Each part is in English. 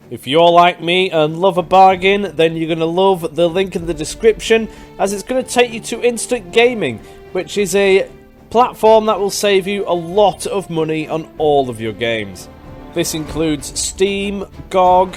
If you're like me and love a bargain, then you're going to love the link in the description, as it's going to take you to Instant Gaming, which is a platform that will save you a lot of money on all of your games. This includes Steam, GOG,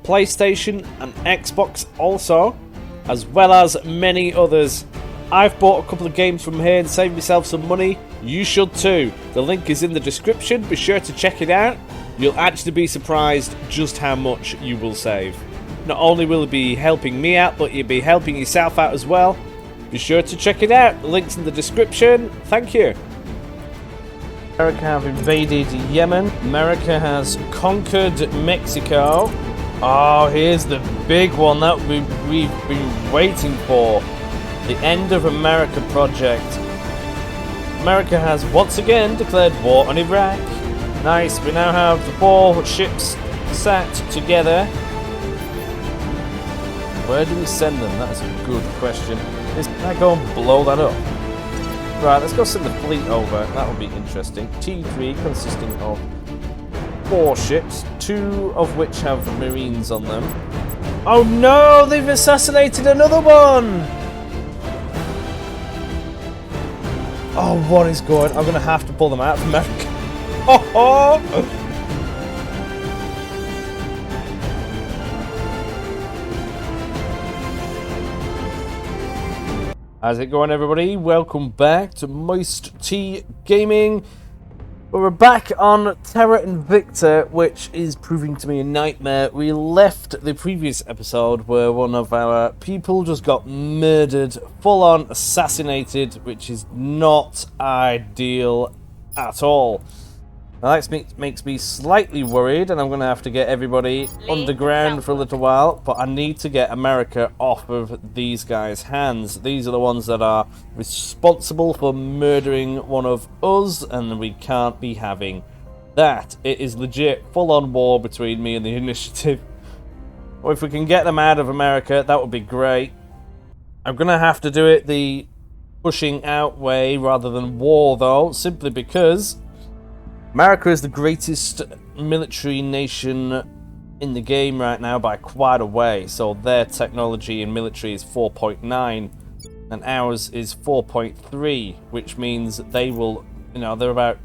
PlayStation and Xbox also, as well as many others. I've bought a couple of games from here and saved myself some money. You should too. The link is in the description. Be sure to check it out. You'll actually be surprised just how much you will save. Not only will it be helping me out, but you'll be helping yourself out as well. Be sure to check it out. The link's in the description. Thank you. America have invaded Yemen. America has conquered Mexico. Oh, here's the big one that we've been waiting for. The End of America project. America has once again declared war on Iraq. Nice, we now have the 4 ships sat together. Where do we send them? That's a good question. Can I go and blow that up? Right, let's go send the fleet over. That'll be interesting. T3 consisting of 4 ships, 2 of which have Marines on them. Oh no, they've assassinated another one! Oh, what is going on? I'm going to have to pull them out of America. Oh, How's it going, everybody? Welcome back to MoisTea Gaming. We're back on Terra Invicta, which is proving to be a nightmare. We left the previous episode where one of our people just got murdered, full-on assassinated, which is not ideal at all. Now that makes me slightly worried, and I'm going to have to get everybody underground for a little while, but I need to get America off of these guys' hands. These are the ones that are responsible for murdering one of us, and we can't be having that. It is legit full-on war between me and the Initiative. Well, if we can get them out of America, that would be great. I'm going to have to do it the pushing out way rather than war, though, simply because America is the greatest military nation in the game right now by quite a way. So their technology in military is 4.9 and ours is 4.3, which means they will, they're about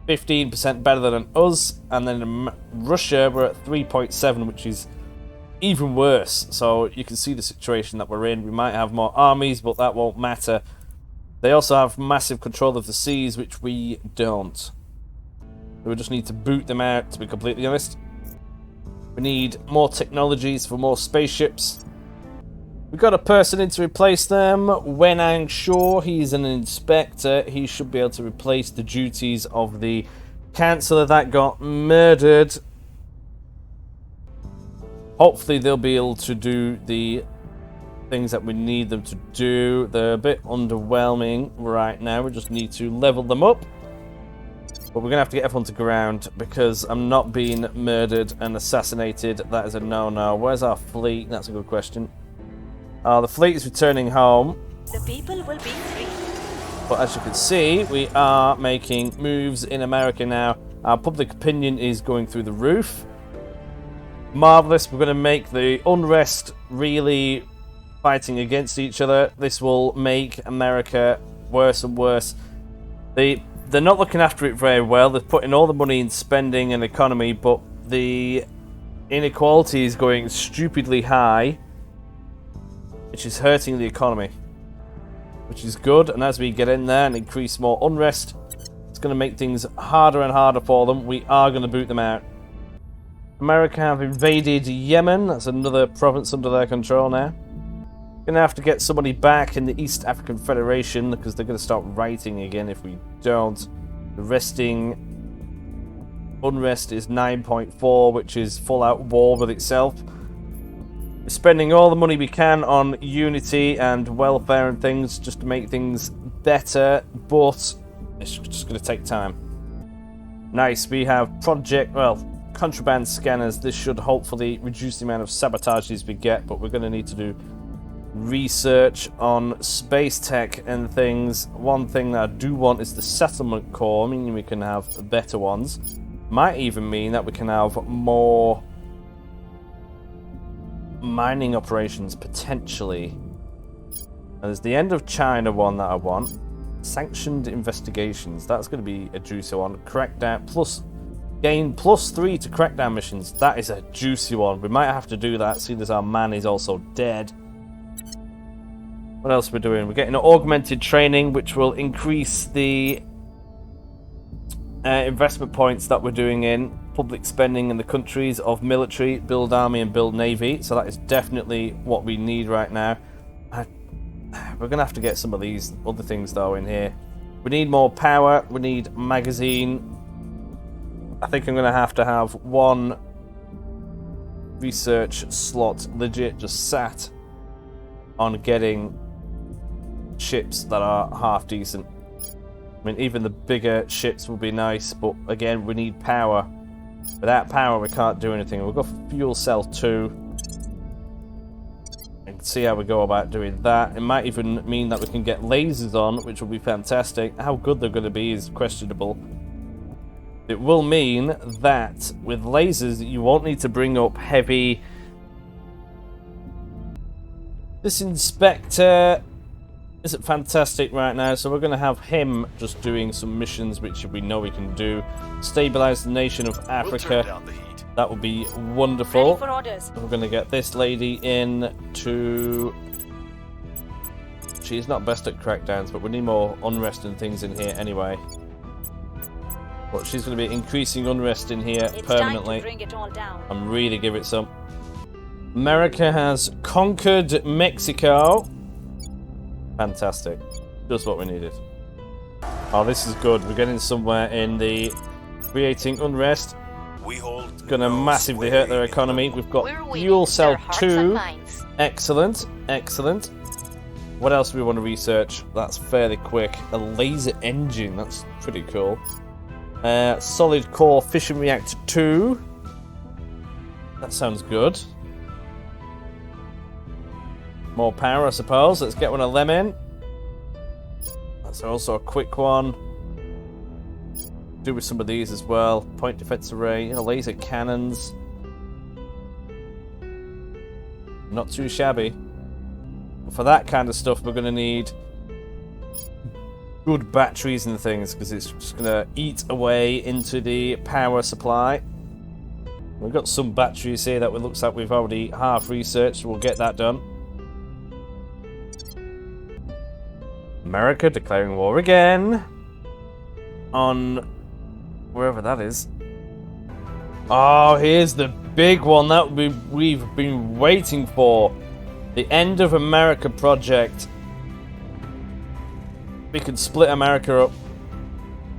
15% better than us. And then in Russia, we're at 3.7, which is even worse. So you can see the situation that we're in. We might have more armies, but that won't matter. They also have massive control of the seas, which we don't. We just need to boot them out, to be completely honest. We need more technologies for more spaceships. We've got a person in to replace them. Wenang Shaw, he's an inspector. He should be able to replace the duties of the councillor that got murdered. Hopefully they'll be able to do the things that we need them to do. They're a bit underwhelming right now. We just need to level them up. But we're going to have to get everyone to ground because I'm not being murdered and assassinated. That is a no-no. Where's our fleet? That's a good question. The fleet is returning home. The people will be free. But as you can see, we are making moves in America now. Our public opinion is going through the roof. Marvellous. We're going to make the unrest really fighting against each other. This will make America worse and worse. They're not looking after it very well. They're putting all the money in spending and economy, but the inequality is going stupidly high, which is hurting the economy, which is good. And as we get in there and increase more unrest, it's going to make things harder and harder for them. We are going to boot them out. America have invaded Yemen. That's another province under their control now. Gonna have to get somebody back in the East African Federation because they're gonna start writing again if we don't. The resting unrest is 9.4, which is full-out war with itself. We're spending all the money we can on unity and welfare and things just to make things better, but it's just gonna take time. Nice, we have contraband scanners. This should hopefully reduce the amount of sabotages we get, but we're gonna need to do research on space tech and things. One thing that I do want is the settlement core, meaning we can have better ones. Might even mean that we can have more mining operations, potentially. And there's the end of China one that I want. Sanctioned investigations. That's going to be a juicy one. Crackdown plus... Gain +3 to crackdown missions. That is a juicy one. We might have to do that, seeing as our man is also dead. What else are we doing? We're getting augmented training, which will increase the investment points that we're doing in public spending in the countries of military, build army, and build navy. So that is definitely what we need right now. We're going to have to get some of these other things, though, in here. We need more power. We need magazine. I think I'm going to have one research slot legit just sat on getting ships that are half decent. I mean, even the bigger ships will be nice, but again, we need power. Without power, we can't do anything. We'll go for fuel cell 2 and see how we go about doing that. It might even mean that we can get lasers on, which will be fantastic. How good they're going to be is questionable. It will mean that with lasers, you won't need to bring up heavy. This inspector isn't fantastic right now, so we're going to have him just doing some missions which we know we can do. Stabilize the nation of Africa. We'll turn down the heat. That would be wonderful. Ready for orders. We're going to get this lady in to... She's not best at crackdowns, but we need more unrest and things in here anyway. But she's going to be increasing unrest in here permanently. Time to bring it all down. I'm really give it some. America has conquered Mexico. Fantastic. Just what we needed. Oh, this is good. We're getting somewhere in the creating unrest. We hold It's going to massively hurt their economy. We've got fuel cell 2. Excellent. Excellent. What else do we want to research? That's fairly quick. A laser engine. That's pretty cool. Solid core fission reactor 2. That sounds good. More power, I suppose. Let's get one of them in. That's also a quick one. Do with some of these as well. Point defense array, you know, laser cannons. Not too shabby. But for that kind of stuff, we're going to need good batteries and things, because it's just going to eat away into the power supply. We've got some batteries here that it looks like we've already half researched. We'll get that done. America declaring war again on wherever that is. Oh, here's the big one that we've been waiting for. The End of America project. We could split America up.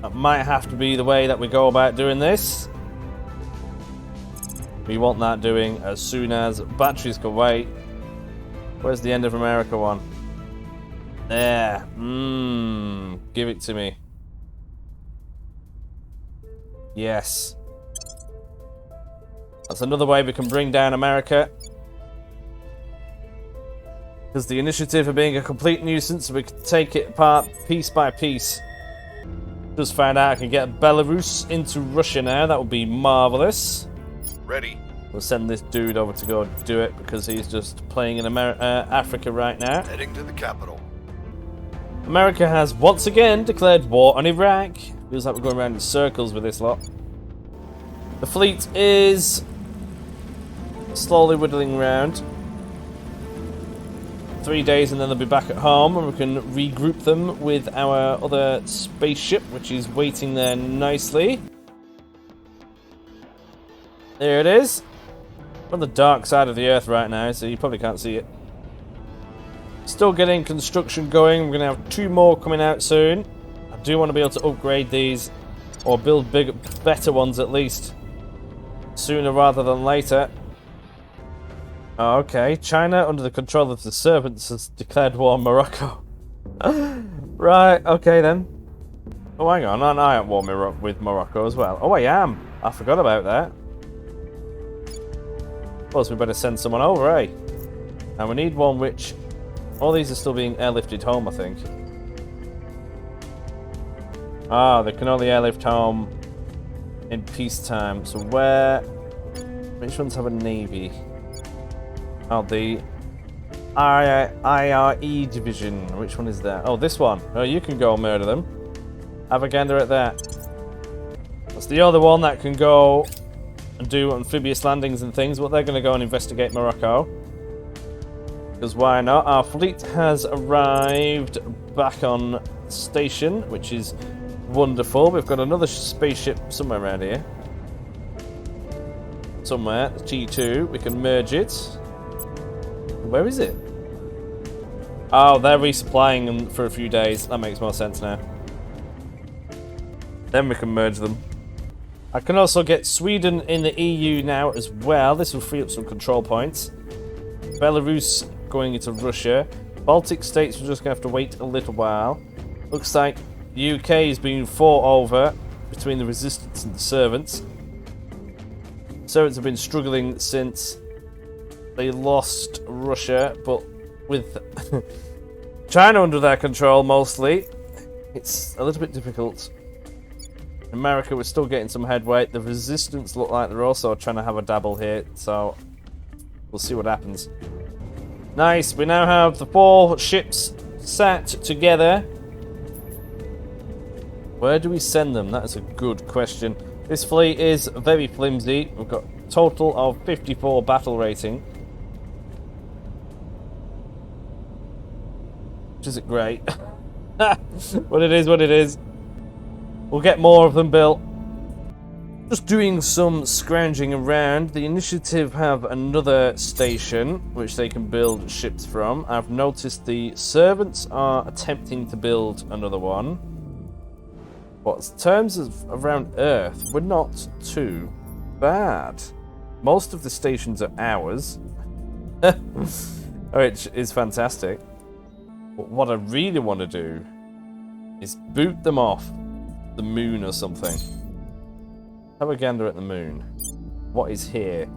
That might have to be the way that we go about doing this. We want that doing as soon as batteries can wait. Where's the End of America one? There. Give it to me. Yes. That's another way we can bring down America. Because the initiative are being a complete nuisance, we can take it apart piece by piece. Just found out I can get Belarus into Russia now. That would be marvelous. ready. We'll send this dude over to go do it because he's just playing in Africa right now. Heading to the capital. America has once again declared war on Iraq. Feels like we're going around in circles with this lot. The fleet is slowly whittling around. 3 days and then they'll be back at home and we can regroup them with our other spaceship, which is waiting there nicely. There it is. We're on the dark side of the Earth right now, so you probably can't see it. Still getting construction going. We're going to have 2 more coming out soon. I do want to be able to upgrade these, or build bigger, better ones at least, sooner rather than later. Oh, okay, China, under the control of the servants, has declared war on Morocco. Right, okay then. Oh, hang on, aren't I at war with Morocco as well? Oh, I am. I forgot about that. Suppose we better send someone over, eh? And we need one which... all these are still being airlifted home, I think. Ah, they can only airlift home in peacetime. So where... which ones have a navy? Oh, the IRE division. Which one is that? Oh, this one. Oh, you can go and murder them. Have a gander at that. That's the other one that can go and do amphibious landings and things, but they're going to go and investigate Morocco. Because why not? Our fleet has arrived back on station, which is wonderful. We've got another spaceship somewhere around here. Somewhere, the T2. We can merge it. Where is it? Oh, they're resupplying them for a few days. That makes more sense now. Then we can merge them. I can also get Sweden in the EU now as well. This will free up some control points. Belarus going into Russia. Baltic states, we're just going to have to wait a little while. Looks like the UK is being fought over between the resistance and the servants. Servants have been struggling since they lost Russia, but with China under their control mostly, it's a little bit difficult. America, we're still getting some headway. The resistance look like they're also trying to have a dabble here, so we'll see what happens. Nice, we now have the 4 ships sat together. Where do we send them? That is a good question. This fleet is very flimsy. We've got a total of 54 battle rating. Which isn't great. But it is what it is. We'll get more of them built. Just doing some scrounging around. The initiative have another station which they can build ships from. I've noticed the servants are attempting to build another one. But in terms of around Earth, we're not too bad. Most of the stations are ours. Which is fantastic. But what I really want to do is boot them off the moon or something. Have a gander at the moon. What is here?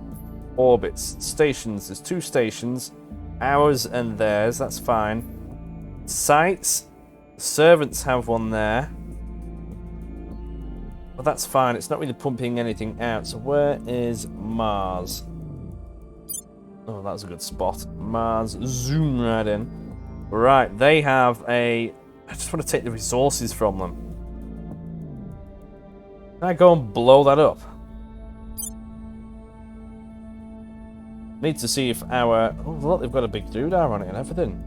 Orbits. Stations. There's 2 stations. Ours and theirs. That's fine. Sites. Servants have one there. But that's fine. It's not really pumping anything out. So where is Mars? Oh, that's a good spot. Mars. Zoom right in. Right. They have a... I just want to take the resources from them. Can I go and blow that up? Need to see if our... Oh, look, they've got a big doodah on it and everything.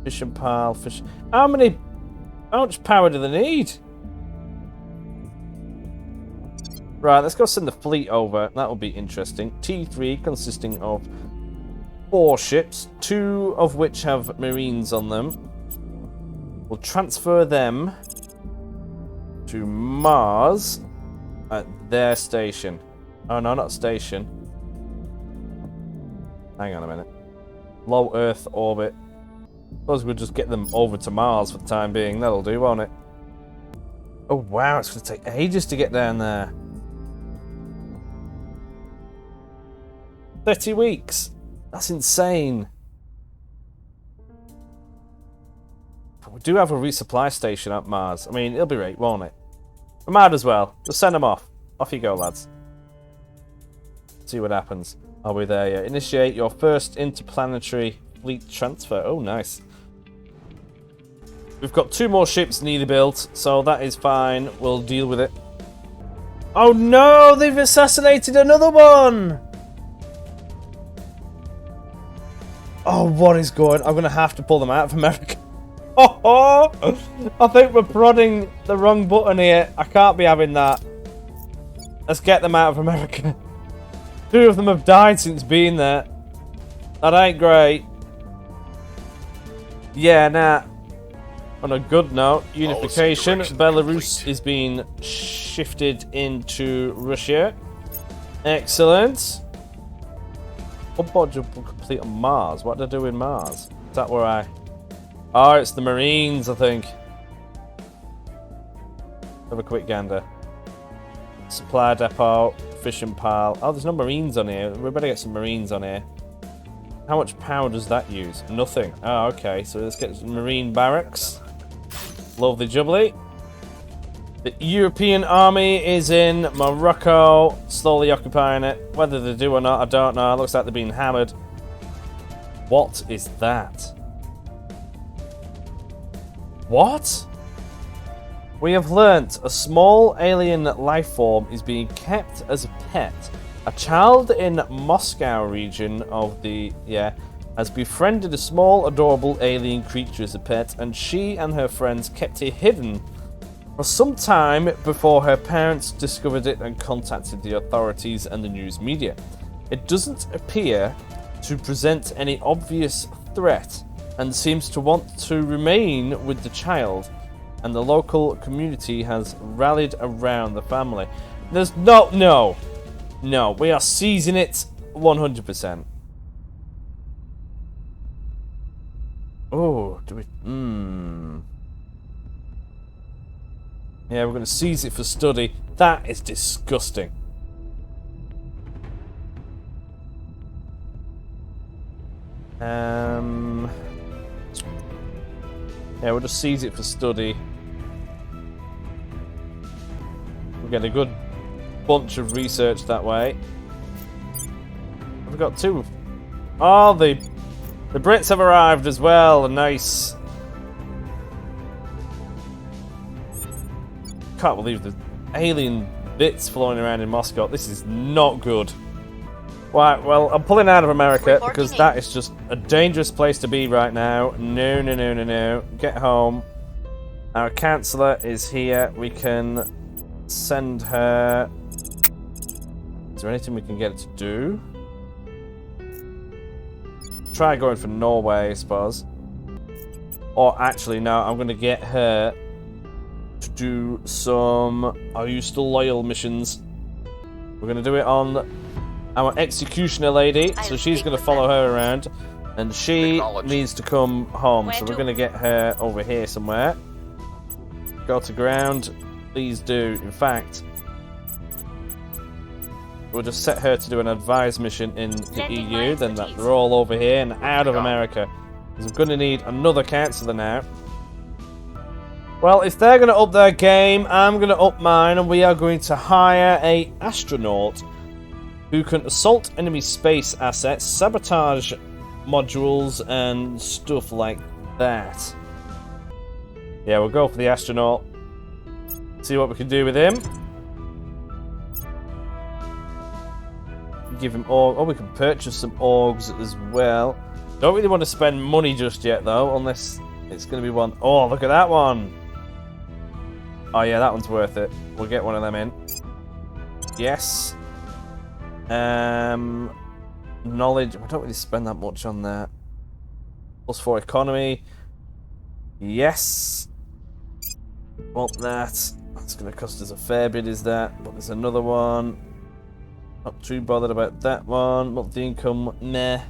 Fish and pile, fish... How much power do they need? Right, let's go send the fleet over. That will be interesting. T3 consisting of 4 ships, 2 of which have marines on them. We'll transfer them to Mars at their station. Oh no, not station. Hang on a minute. Low Earth orbit. Suppose we'll just get them over to Mars for the time being. That'll do, won't it? Oh wow, it's going to take ages to get down there. 30 weeks. That's insane. But we do have a resupply station at Mars. I mean, it'll be right, won't it? We might as well. Just send them off. Off you go, lads. See what happens. Are we there yet? Initiate your first interplanetary fleet transfer. Oh, nice. We've got 2 more ships nearly built, so that is fine. We'll deal with it. Oh no! They've assassinated another one! Oh, what is going on? I'm going to have to pull them out of America. Oh, I think we're prodding the wrong button here. I can't be having that. Let's get them out of America. 2 of them have died since being there. That ain't great. Yeah, nah. On a good note, unification. Belarus is being shifted into Russia. Excellent. Upboard jump will complete on Mars. What do I do in Mars? Is that where I... Oh, it's the Marines, I think. Have a quick gander. Supply depot, fish and pile. Oh, there's no Marines on here. We better get some Marines on here. How much power does that use? Nothing. Oh, okay. So let's get some Marine barracks. Lovely jubbly. The European army is in Morocco, slowly occupying it. Whether they do or not, I don't know. It looks like they're being hammered. What is that? What? We have learnt a small alien life form is being kept as a pet. A child in Moscow region of the... has befriended a small, adorable alien creature as a pet, and she and her friends kept it hidden for some time before her parents discovered it and contacted the authorities and the news media. It doesn't appear to present any obvious threat and seems to want to remain with the child, and the local community has rallied around the family. There's no, we are seizing it 100%. Oh, do we... Yeah, we're going to seize it for study. That is disgusting. Yeah, we'll just seize it for study. We'll get a good bunch of research that way. We've got two. Oh, the Brits have arrived as well. Nice. Can't believe the alien bits flying around in Moscow. This is not good. Right, well, I'm pulling out of America because that is just a dangerous place to be right now. No. Get home. Our counselor is here. We can send her... Is there anything we can get her to do? Try going for Norway, I suppose. Or actually, no, I'm going to get her to do some Are You Still Loyal missions. We're going to do it on our executioner lady, so she's going to follow her around, and she needs to come home, so we're going to get her over here somewhere. Go to ground. Please do. In fact, we'll just set her to do an advised mission in the EU, then that they're all over here and out of America, because we're going to need another counselor now. Well, if they're going to up their game, I'm going to up mine, and we are going to hire a astronaut who can assault enemy space assets, sabotage modules, and stuff like that. Yeah, we'll go for the astronaut. See what we can do with him. Give him org. Oh, we can purchase some orgs as well. Don't really want to spend money just yet, though, unless it's going to be one. Oh, look at that one. Oh, yeah, that one's worth it. We'll get one of them in. Yes. Knowledge. I don't really spend that much on that. +4 economy. Yes. Want that. That's going to cost us a fair bit, is that? But there's another one. Not too bothered about that one. Monthly income. Meh.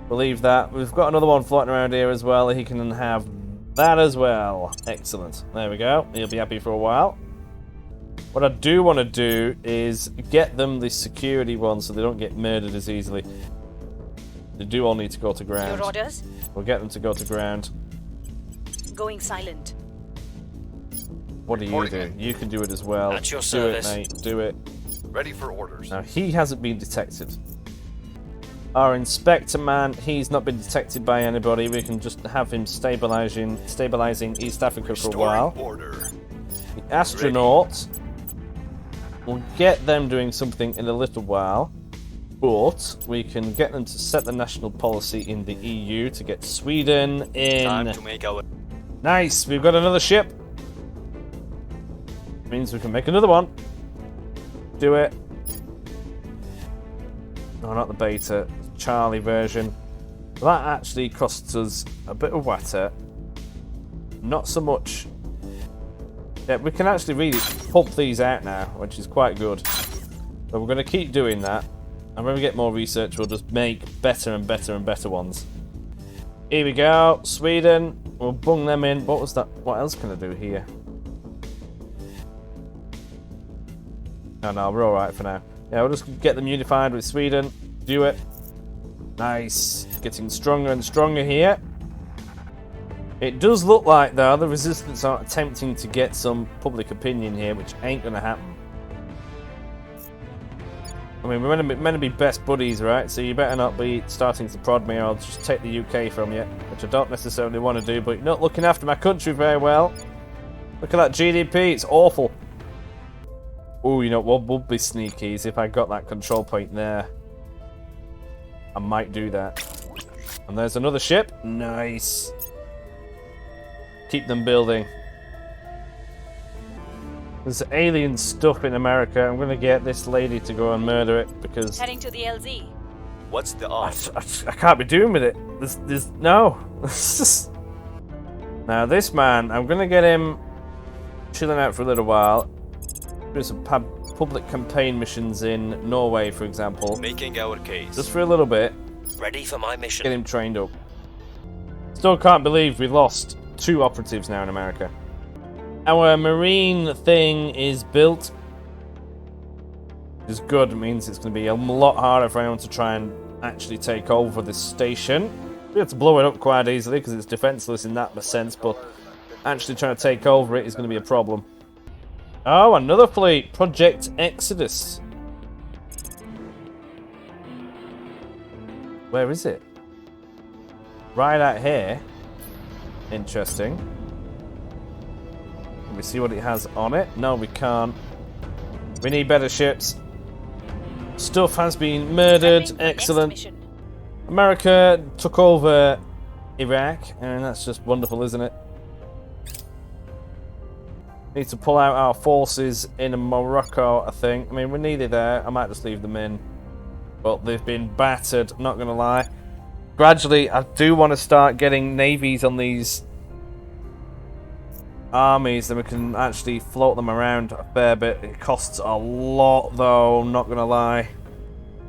Believe that. We've got another one floating around here as well. He can have that as well. Excellent. There we go. He'll be happy for a while. What I do want to do is get them the security one so they don't get murdered as easily. They do all need to go to ground. Your orders? We'll get them to go to ground. Going silent. What do you do? You can do it as well. At your do service. it, mate. Do it. Ready for orders. Now, he hasn't been detected. Our inspector man, he's not been detected by anybody. We can just have him stabilizing East Africa for a while. Order. The astronaut, we'll get them doing something in a little while, but we can get them to set the national policy in the EU to get Sweden in. Time to make our... Nice, we've got another ship. Means we can make another one. Do it. No, not the beta. Charlie version. That actually costs us a bit of water. Not so much. Yeah, we can actually really pump these out now, which is quite good. So we're going to keep doing that. And when we get more research, we'll just make better and better and better ones. Here we go. Sweden. We'll bung them in. What was that? What else can I do here? No, we're alright for now. Yeah, we'll just get them unified with Sweden. Do it. Nice. Getting stronger and stronger here. It does look like, though, the resistance are attempting to get some public opinion here, which ain't gonna happen. I mean, we're meant to be best buddies, right? So you better not be starting to prod me, or I'll just take the UK from you, which I don't necessarily want to do, but you're not looking after my country very well. Look at that GDP, it's awful. Oh, you know what would be sneaky is if I got that control point there. I might do that. And there's another ship. Nice. Keep them building. There's alien stuff in America. I'm going to get this lady to go and murder it because... Heading to the LZ. What's the odds? I can't be doing with it. There's no. Now this man, I'm going to get him chilling out for a little while. Do some public campaign missions in Norway, for example. Making our case. Just for a little bit. Ready for my mission. Get him trained up. Still can't believe we lost 2 operatives now in America. Our marine thing is built. Which is good. It means it's going to be a lot harder for anyone to try and actually take over this station. We have to blow it up quite easily because it's defenseless in that sense, but actually trying to take over it is going to be a problem. Oh, another fleet. Project Exodus. Where is it? Right out here. Interesting. Can we see what it has on it? No, we can't. We need better ships. Stuff has been murdered. Excellent. America took over Iraq, and that's just wonderful, isn't it? Need to pull out our forces in Morocco, I think. I mean, we're nearly there. I might just leave them in. But they've been battered, not going to lie. Gradually, I do want to start getting navies on these armies, then we can actually float them around a fair bit. It costs a lot, though, not going to lie.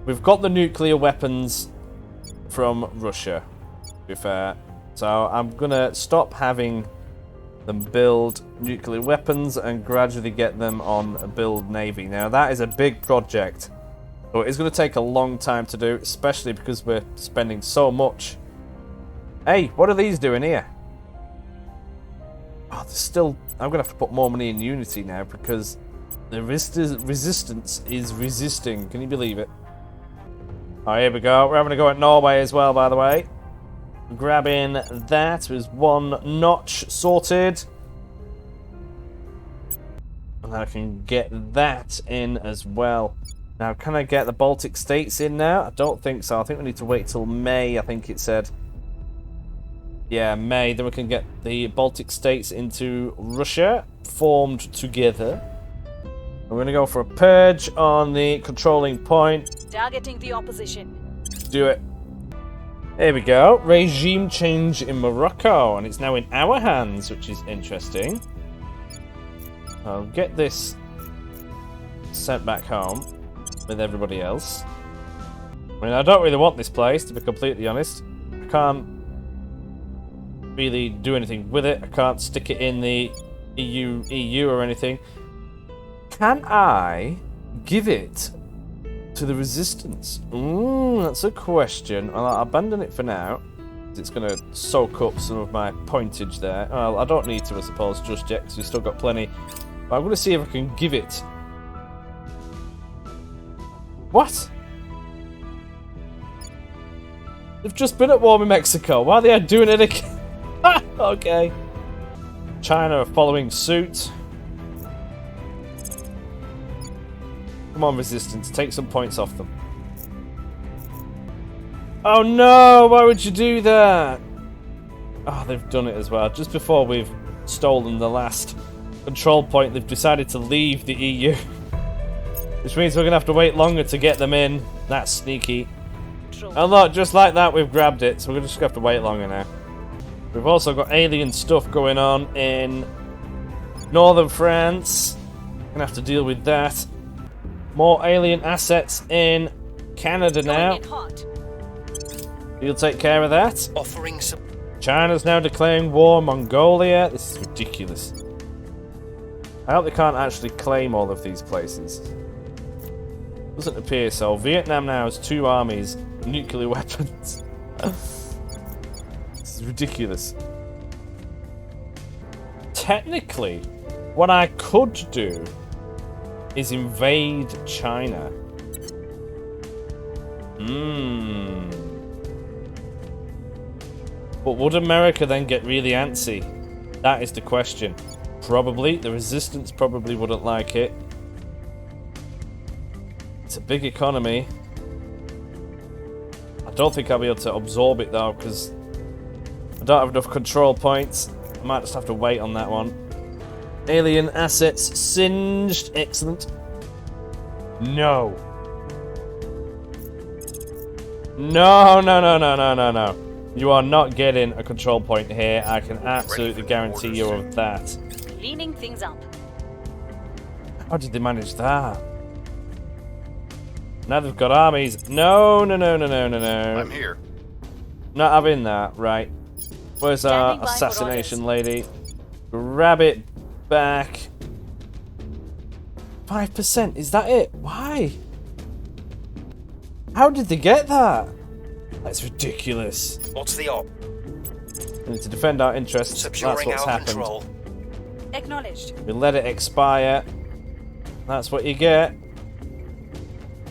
We've got the nuclear weapons from Russia, to be fair. So I'm going to stop having them build nuclear weapons and gradually get them on a build navy. Now, that is a big project. So it's going to take a long time to do, especially because we're spending so much. Hey, what are these doing here? Oh, there's still... I'm going to have to put more money in Unity now because the resistance is resisting. Can you believe it? Oh, here we go. We're having a go at Norway as well, by the way. Grabbing that was 1 notch sorted. And I can get that in as well. Now, can I get the Baltic states in now? I don't think so. I think we need to wait till May, I think it said. Yeah, May. Then we can get the Baltic states into Russia, formed together. We're going to go for a purge on the controlling point. Targeting the opposition. Do it. There we go. Regime change in Morocco, and it's now in our hands, which is interesting. I'll get this sent back home with everybody else. I mean, I don't really want this place, to be completely honest. I can't really do anything with it. I can't stick it in the EU or anything. Can I give it to the resistance? That's a question. I'll abandon it for now. It's going to soak up some of my pointage there. Well, I don't need to, I suppose, just yet, because we've still got plenty. But I'm going to see if I can give it. What? They've just been at war with Mexico. Why are they doing it again? Okay. China are following suit. Come on, resistance. Take some points off them. Oh no! Why would you do that? Oh, they've done it as well. Just before we've stolen the last control point, they've decided to leave the EU. Which means we're going to have to wait longer to get them in. That's sneaky. And look, just like that, we've grabbed it. So we're just going to have to wait longer now. We've also got alien stuff going on in northern France. Going to have to deal with that. More alien assets in Canada now. You'll take care of that. Offering some. China's now declaring war on Mongolia. This is ridiculous. I hope they can't actually claim all of these places. Doesn't appear so. Vietnam now has 2 armies, nuclear weapons. This is ridiculous. technically, what I could do is invade China. But would America then get really antsy? That is the question. Probably. The resistance probably wouldn't like it. It's a big economy. I don't think I'll be able to absorb it though, because I don't have enough control points. I might just have to wait on that one. Alien assets singed. Excellent. No. No, no, no, no, no, no, no. You are not getting a control point here. I can absolutely guarantee you of that. Cleaning things up. How did they manage that? Now they've got armies. No, no, no, no, no, no, no. I'm here. Not having that. Right. Where's our assassination lady? Grab it back. 5%. Is that it? Why? How did they get that? That's ridiculous. What's the op? We need to defend our interests. Securing That's what's our happened. control. Acknowledged. We let it expire. That's what you get.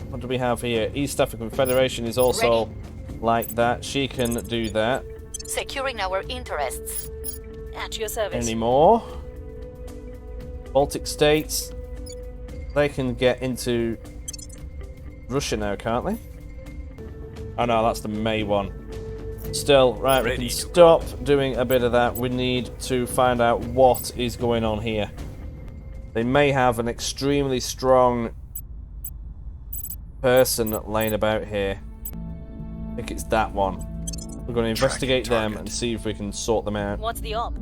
What do we have here? East African Federation is also like that. She can do that. Securing our interests. At your service. Any more? Baltic states. They can get into Russia now, can't they? Oh no, that's the May one. Still, right, we can stop doing a bit of that. We need to find out what is going on here. They may have an extremely strong person laying about here. I think it's that one. We're going to investigate them and see if we can sort them out. What's the op?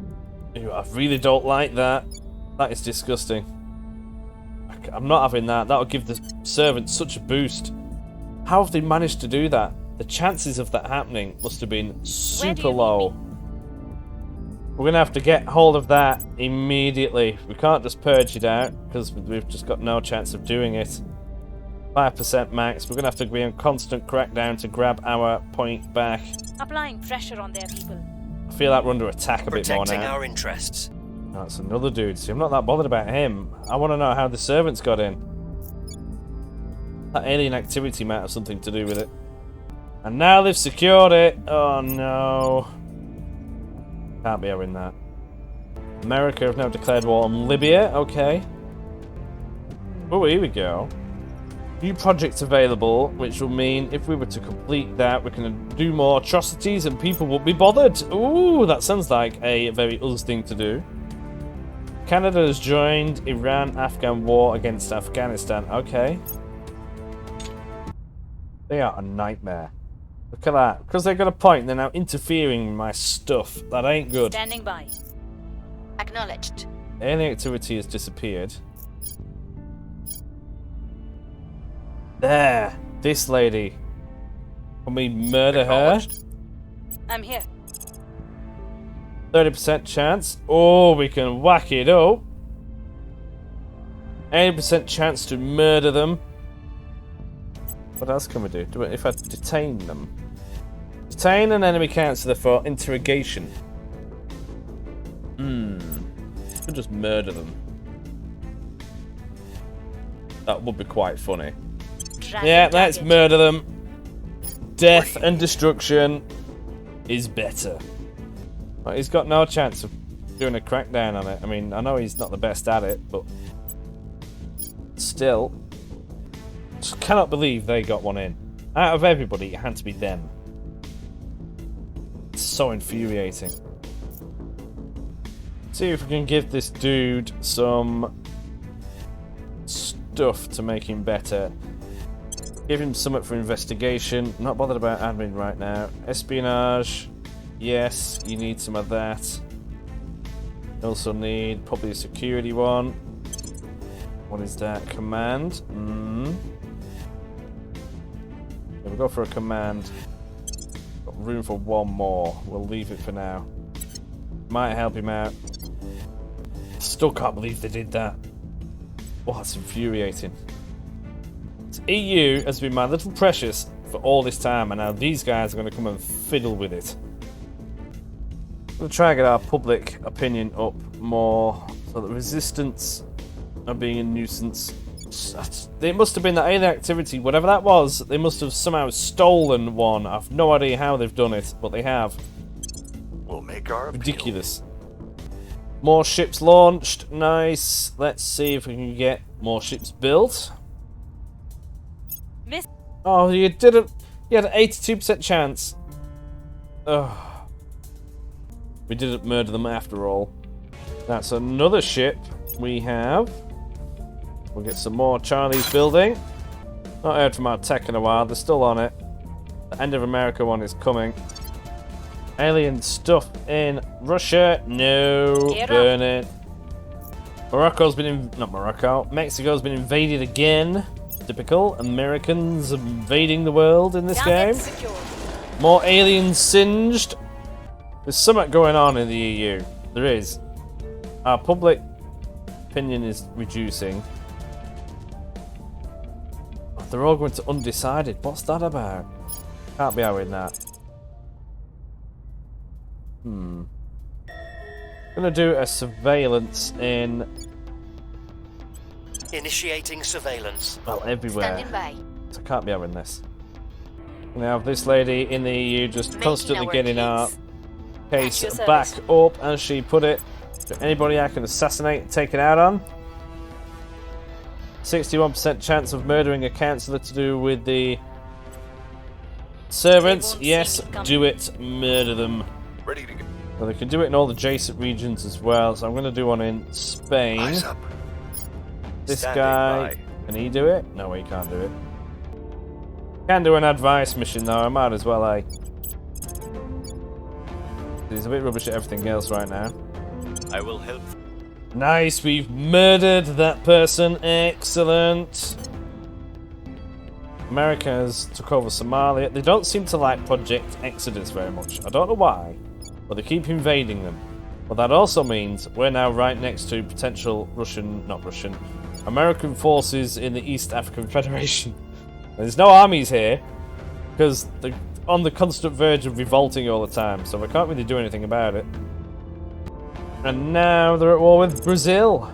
Ew, I really don't like that. That is disgusting. I'm not having that. That'll give the servants such a boost. How have they managed to do that? The chances of that happening must have been super low. We're going to have to get hold of that immediately. We can't just purge it out, because we've just got no chance of doing it. 5% max. We're going to have to be on constant crackdown to grab our point back. Applying pressure on their people. I feel like we're under attack a bit more Protecting now. our interests. That's another dude. See, I'm not that bothered about him. I want to know how the servants got in. That alien activity might have something to do with it. And now they've secured it. Oh no. Can't be having that. America have now declared war on Libya. Okay. Oh, here we go. New projects available, which will mean if we were to complete that, we can do more atrocities and people won't be bothered. Ooh, that sounds like a very us thing to do. Canada has joined Iran-Afghan war against Afghanistan. Okay. They are a nightmare. Look at that. Because they got a point, they're now interfering with my stuff. That ain't good. Standing by. Acknowledged. Alien activity has disappeared. There. This lady. Can we murder her? I'm here. 30% chance. Oh, we can whack it up. 80% chance to murder them. What else can we do? If I detain them? Detain an enemy counselor for interrogation. Could just murder them. That would be quite funny. Yeah, let's murder them. Death and destruction is better. Well, he's got no chance of doing a crackdown on it. I mean, I know he's not the best at it, but still. Just cannot believe they got one in. Out of everybody, it had to be them. It's so infuriating. See if we can give this dude some stuff to make him better. Give him something for investigation. Not bothered about admin right now. Espionage. Yes, you need some of that. Also need probably a security one. What is that? Command. Yeah, we'll go for a command. Got room for one more. We'll leave it for now. Might help him out. Still can't believe they did that. Oh, that's infuriating. EU has been my little precious for all this time, and now these guys are going to come and fiddle with it. We'll try and get our public opinion up more, so the resistance are being a nuisance. It must have been that alien activity, whatever that was. They must have somehow stolen one. I've no idea how they've done it, but they have. We'll make our appeal. Ridiculous. More ships launched. Nice. Let's see if we can get more ships built. Miss. Oh, you didn't. You had an 82% chance. Ugh. We didn't murder them after all. That's another ship we have. We'll get some more Charlie's building. Not heard from our tech in a while. They're still on it. The end of America one is coming. Alien stuff in Russia. No. Burn it. Morocco's been not Morocco. Mexico's been invaded again. Typical. Americans invading the world in this game. More aliens singed. There's something going on in the EU. There is. Our public opinion is reducing. Oh, they're all going to undecided. What's that about? Can't be having that. Gonna do a surveillance in. Initiating surveillance. Well, everywhere. Standing by. So I can't be having this. Gonna have this lady in the EU just constantly getting our case back up, as she put it. Is there anybody I can assassinate and take it out on? 61% chance of murdering a councillor to do with the servants. Yes, do it. Murder them. Ready to go. Well, they can do it in all the adjacent regions as well, so I'm going to do one in Spain. Eyes up. This Standing guy, by. can he do it? No, he can't do it. Can do an advice mission though, I might as well, eh? He's a bit rubbish at everything else right now. I will help. Nice, we've murdered that person. Excellent. America's took over Somalia. They don't seem to like Project Exodus very much. I don't know why, but they keep invading them. But that also means we're now right next to potential American forces in the East African Federation. There's no armies here, because they're on the constant verge of revolting all the time, so we can't really do anything about it. And now they're at war with Brazil.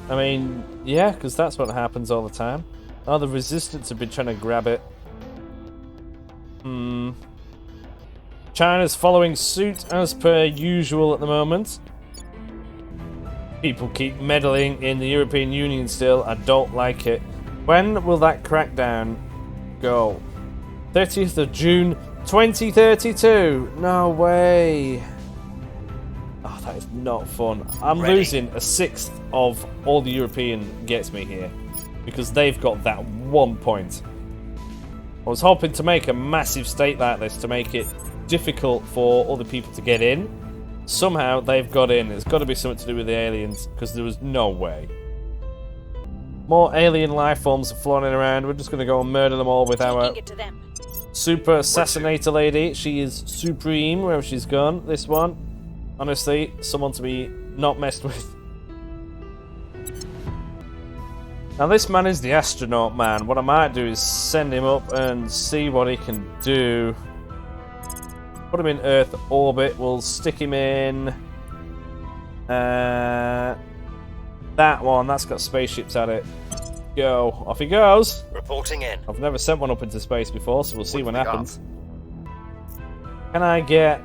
I mean, yeah, because that's what happens all the time. Oh, the resistance have been trying to grab it. China's following suit as per usual at the moment. People keep meddling in the European Union still. I don't like it. When will that crackdown go? 30th of June 2032. No way. Oh, that is not fun. I'm losing a sixth of all the European gets me here, because they've got that 1 point. I was hoping to make a massive state like this to make it difficult for other people to get in. Somehow they've got in. It's got to be something to do with the aliens, because there was no way. More alien life forms are flying around. We're just going to go and murder them all with our super assassinator lady. She is supreme wherever she's gone. This one. Honestly, someone to be not messed with. Now this man is the astronaut man. What I might do is send him up and see what he can do. Put him in Earth orbit. We'll stick him in that one. That's got spaceships at it. Go. Off he goes. Reporting in. I've never sent one up into space before, so we'll see what happens. Can I get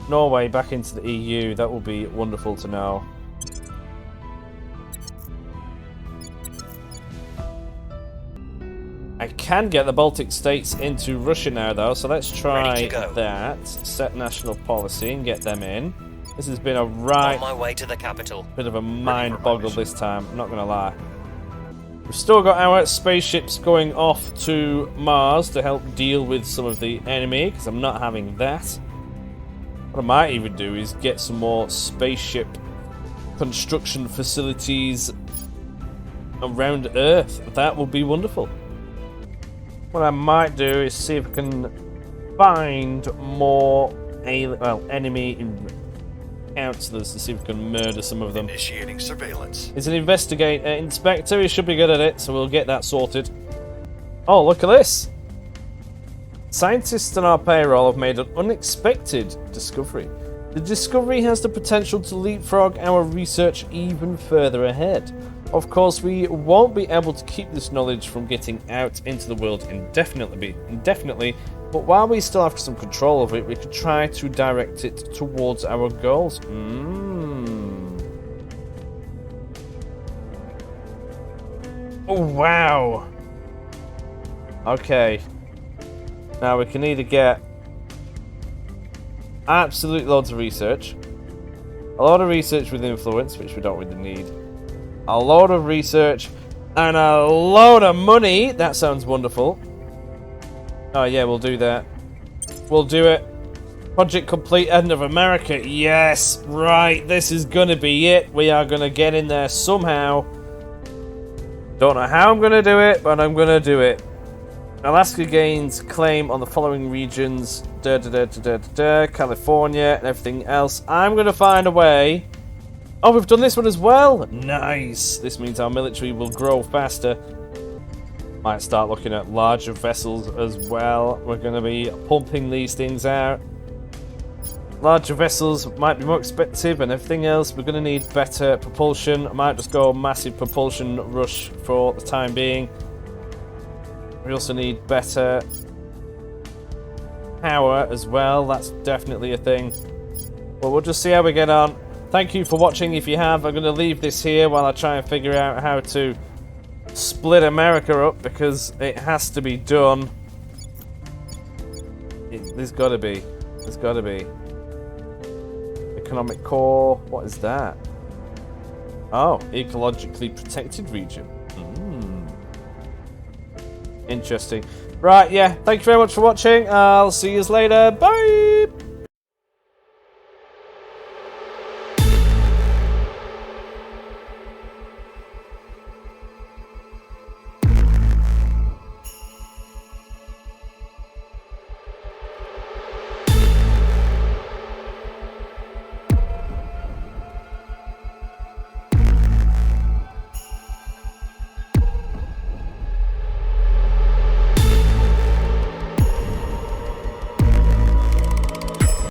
Norway back into the EU? That would be wonderful to know. I can get the Baltic states into Russia now, though, so let's try that. Set national policy and get them in. This has been a right... On my way to the capital. Bit of a mind boggle this time, I'm not going to lie. We've still got our spaceships going off to Mars to help deal with some of the enemy, because I'm not having that. What I might even do is get some more spaceship construction facilities around Earth. That would be wonderful. What I might do is see if I can find more enemy counselors to see if we can murder some of them. Initiating surveillance. He's an inspector. He should be good at it, so we'll get that sorted. Oh, look at this. Scientists on our payroll have made an unexpected discovery. The discovery has the potential to leapfrog our research even further ahead. Of course, we won't be able to keep this knowledge from getting out into the world indefinitely, but while we still have some control of it, we could try to direct it towards our goals. Oh, wow. Okay. Now we can either get absolute loads of research, a lot of research with influence, which we don't really need, a load of research, and a load of money. That sounds wonderful. Oh yeah, we'll do that. We'll do it. Project complete, end of America. Yes, right. This is gonna be it. We are gonna get in there somehow. Don't know how I'm gonna do it, but I'm gonna do it. Alaska gains claim on the following regions. California and everything else. I'm gonna find a way. Oh, we've done this one as well. Nice. This means our military will grow faster. Might start looking at larger vessels as well. We're going to be pumping these things out. Larger vessels might be more expensive and everything else. We're going to need better propulsion. I might just go massive propulsion rush for the time being. We also need better power as well. That's definitely a thing. But we'll just see how we get on. Thank you for watching. If you have, I'm going to leave this here while I try and figure out how to split America up, because it has to be done. There's got to be. There's got to be. Economic core. What is that? Oh, ecologically protected region. Interesting. Right, yeah. Thank you very much for watching. I'll see you later. Bye!